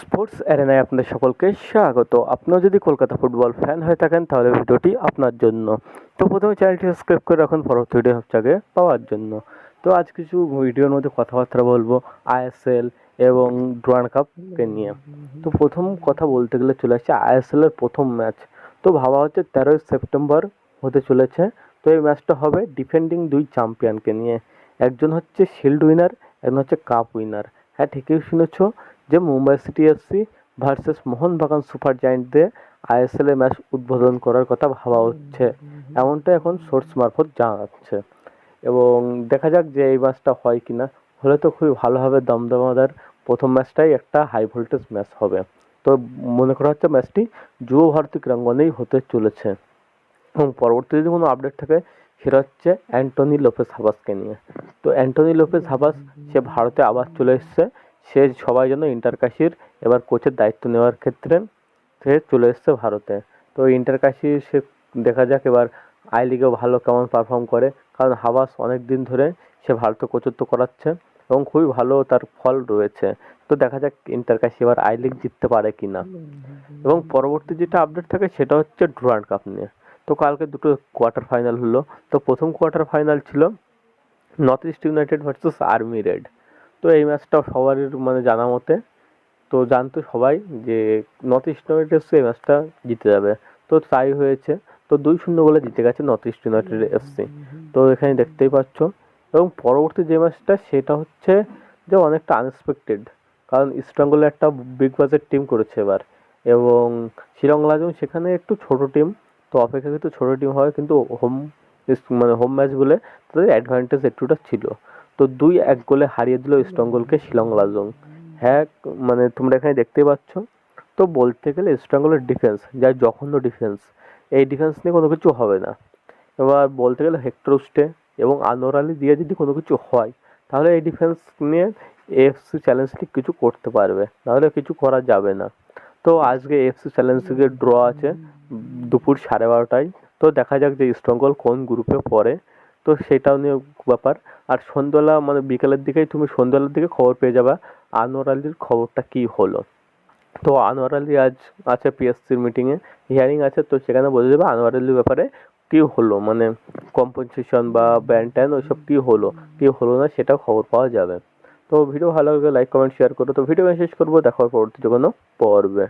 Sports অ্যারেনায় আপনাদের সকলকে স্বাগত। আপনিও যদি কলকাতা ফুটবল ফ্যান হয়ে থাকেন তাহলে ভিডিওটি আপনার জন্য। তো প্রথমে চ্যানেলটি সাবস্ক্রাইব করে রাখুন পরবর্তী ভিডিও হচ্ছে আগে পাওয়ার জন্য। তো আজ কিছু ভিডিওর মধ্যে কথাবার্তা বলবো আইএসএল এবং ডুরান্ড কাপকে নিয়ে। তো প্রথম কথা বলতে গেলে চলে আসছে আইএসএলের প্রথম ম্যাচ। তো ভাবা হচ্ছে 13ই সেপ্টেম্বর হতে চলেছে। তো এই ম্যাচটা হবে ডিফেন্ডিং দুই চ্যাম্পিয়নকে নিয়ে। একজন হচ্ছে শিল্ড উইনার, একজন হচ্ছে কাপ উইনার। হ্যাঁ, ঠিকই শুনেছ যে Mumbai city FC versus Mohun Bagan super জায়ান্টদের ISL এ ম্যাচ উদ্বোধন করার কথা ভাবা হচ্ছে, এমনটা এখন সোর্স মারফত জানা যাচ্ছে। এবং দেখা যাক যে এই ম্যাচটা হয় কিনা। হলে তো খুবই ভালো হবে, দমদমাদার প্রথম ম্যাচটাই একটা হাই ভোল্টেজ ম্যাচ হবে। তো মনে করা হচ্ছে ম্যাচটি যুব ভারতী ক্রীড়াঙ্গনেই হতে চলেছে। এবং পরবর্তী যদি কোনো আপডেট থাকে সেটা হচ্ছে অ্যান্টনি লোপেজ হাবাসকে নিয়ে। তো অ্যান্টনি লোপেজ হাবাস সে ভারতে আবার চলে এসছে। সে সবাই যেন ইন্টারকাশির এবার কোচের দায়িত্ব নেওয়ার ক্ষেত্রে সে চলে এসছে ভারতে। তো ইন্টারকাশি সে দেখা যাক এবার আই লিগেও ভালো কেমন পারফর্ম করে, কারণ হাবাস অনেক দিন ধরে সে ভারতে কোচত্ব করাচ্ছে এবং খুবই ভালো তার ফল রয়েছে। তো দেখা যাক ইন্টারকাশি এবার আই লিগ জিততে পারে কি না। এবং পরবর্তী যেটা আপডেট থাকে সেটা হচ্ছে ডুরান্ড কাপ নিয়ে। তো কালকে দুটো কোয়ার্টার ফাইনাল হলো। তো প্রথম কোয়ার্টার ফাইনাল ছিল north east United versus army red. তো এই ম্যাচটা সবার মানে জানা মতে তো জানতো সবাই যে নর্থ ইস্ট ইউনাইটেড এই ম্যাচটা জিতে যাবে। তো তাই হয়েছে। তো 2-0 গোলে জিতে গেছে নর্থ ইস্ট ইউনাইটেড এফসি। তো এখানে দেখতেই পাচ্ছ। এবং পরবর্তী যে ম্যাচটা সেটা হচ্ছে যে অনেকটা আনএক্সপেক্টেড, কারণ ইস্টবেঙ্গল একটা বিগ বাজেট টিম করেছে এবার। এবং শিলং লাজং সেখানে একটু ছোট টিম, তো অপেক্ষাকৃত ছোট টিম হয়, কিন্তু মানে হোম ম্যাচ বলে তাদের অ্যাডভান্টেজ একটুটা ছিল। তো 2-1 গোলে হারিয়ে দিল ইস্টবেঙ্গলকে শিলং লাজং। হ্যাঁ, মানে তোমরা এখানে দেখতেই পাচ্ছ। তো বলতে গেলে ইস্টবেঙ্গলের ডিফেন্স যা জঘন্য ডিফেন্স, এই ডিফেন্স নিয়ে কোনো কিছু হবে না। এবার বলতে গেলে হেক্টর উস্টে এবং আনোয়ার আলী দিয়ে যদি কোনো কিছু হয় তাহলে এই ডিফেন্স নিয়ে এএফসি চ্যালেঞ্জ লিগ কিছু করতে পারবে, নাহলে কিছু করা যাবে না। তো আজকে এএফসি চ্যালেঞ্জ লিগের ড্র আছে দুপুর 12:30টায়। তো দেখা যাক যে ইস্টবেঙ্গল কোন গ্রুপে পড়ে। তো সেটাও নিয়ে ব্যাপার। আর সন্ধ্যাবেলা মানে বিকেলের দিকেই তুমি সন্ধ্যাবেলার দিকে খবর পেয়ে যাবে আনোয়ার আলীর খবরটা কী হলো। তো আনোয়ার আলী আজ আছে পিএসসির মিটিংয়ে, হিয়ারিং আছে। তো সেখানে বোঝা যাবে আনোয়ার আলীর ব্যাপারে কী হলো, মানে কম্পেনসেশন বা ব্যান ট্যান ওইসব কী হলো না সেটাও খবর পাওয়া যাবে। তো ভিডিও ভালো লাগলে লাইক কমেন্ট শেয়ার করো। তো ভিডিও শেষ করবো, দেখা হবে পরবর্তী কোনো পর্বে।